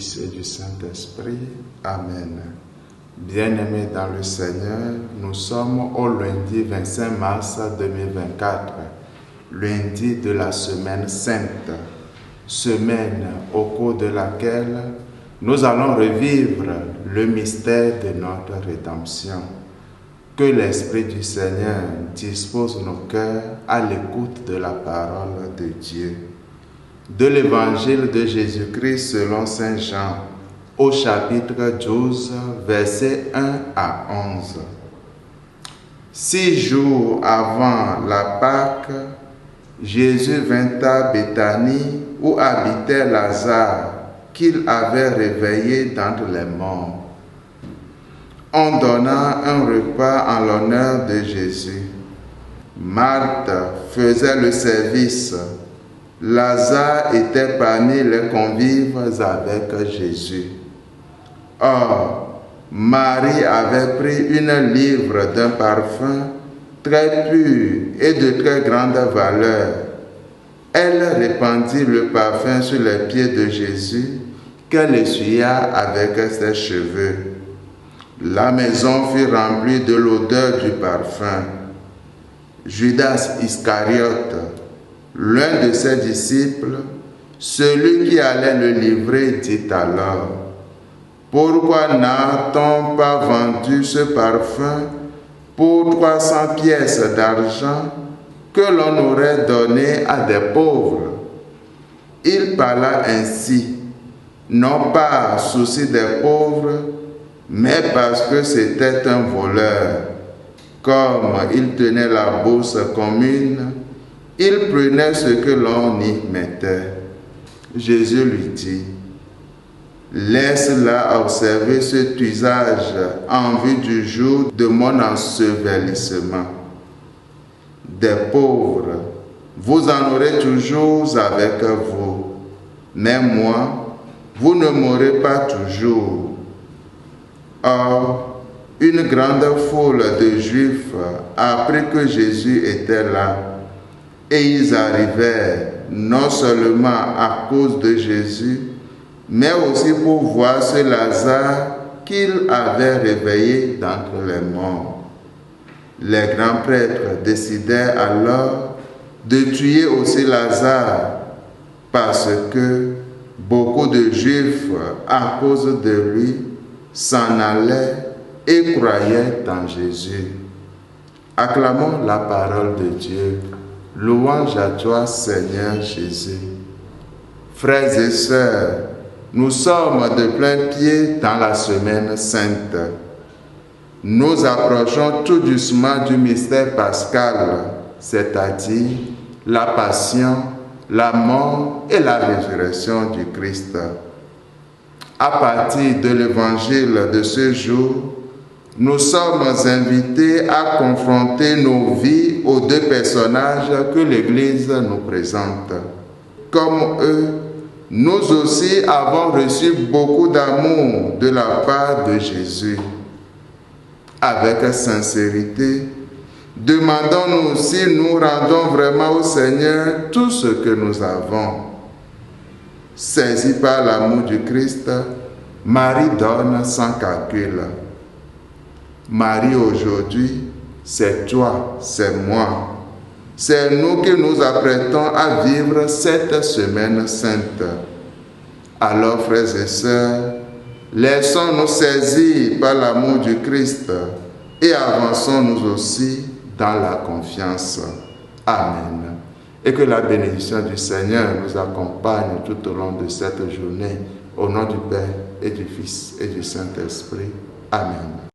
Fils et du Saint-Esprit. Amen. Bien-aimés dans le Seigneur, nous sommes au lundi 25 mars 2024, lundi de la semaine sainte, semaine au cours de laquelle nous allons revivre le mystère de notre rédemption. Que l'Esprit du Seigneur dispose nos cœurs à l'écoute de la parole de Dieu. De l'Évangile de Jésus-Christ selon Saint Jean, au chapitre 12, versets 1 à 11. 6 jours avant la Pâque, Jésus vint à Béthanie où habitait Lazare, qu'il avait réveillé d'entre les morts. On donna un repas en l'honneur de Jésus. Marthe faisait le service. Lazare était parmi les convives avec Jésus. Or, Marie avait pris une livre d'un parfum très pur et de très grande valeur. Elle répandit le parfum sur les pieds de Jésus, qu'elle essuya avec ses cheveux. La maison fut remplie de l'odeur du parfum. Judas Iscariote, l'un de ses disciples, celui qui allait le livrer, dit alors: pourquoi n'a-t-on pas vendu ce parfum pour 300 pièces d'argent que l'on aurait donné à des pauvres? Il parla ainsi, non pas souci des pauvres, mais parce que c'était un voleur. Comme il tenait la bourse commune, il prenait ce que l'on y mettait. Jésus lui dit: laisse-la observer cet usage en vue du jour de mon ensevelissement. Des pauvres, vous en aurez toujours avec vous, mais moi, vous ne m'aurez pas toujours. Or, une grande foule de Juifs apprit que Jésus était là, et ils arrivèrent non seulement à cause de Jésus, mais aussi pour voir ce Lazare qu'il avait réveillé d'entre les morts. Les grands prêtres décidèrent alors de tuer aussi Lazare, parce que beaucoup de Juifs, à cause de lui, s'en allaient et croyaient en Jésus. Acclamons la parole de Dieu. Louange à toi, Seigneur Jésus. Frères et sœurs, nous sommes de plein pied dans la semaine sainte. Nous approchons tout doucement du mystère pascal, c'est-à-dire la passion, la mort et la résurrection du Christ. À partir de l'évangile de ce jour, nous sommes invités à confronter nos vies aux deux personnages que l'Église nous présente. Comme eux, nous aussi avons reçu beaucoup d'amour de la part de Jésus. Avec sincérité, demandons-nous si nous rendons vraiment au Seigneur tout ce que nous avons. Saisie par l'amour du Christ, Marie donne sans calcul. Marie aujourd'hui, c'est toi, c'est moi. C'est nous qui nous apprêtons à vivre cette semaine sainte. Alors, frères et sœurs, laissons-nous saisir par l'amour du Christ et avançons-nous aussi dans la confiance. Amen. Et que la bénédiction du Seigneur nous accompagne tout au long de cette journée. Au nom du Père et du Fils et du Saint-Esprit. Amen.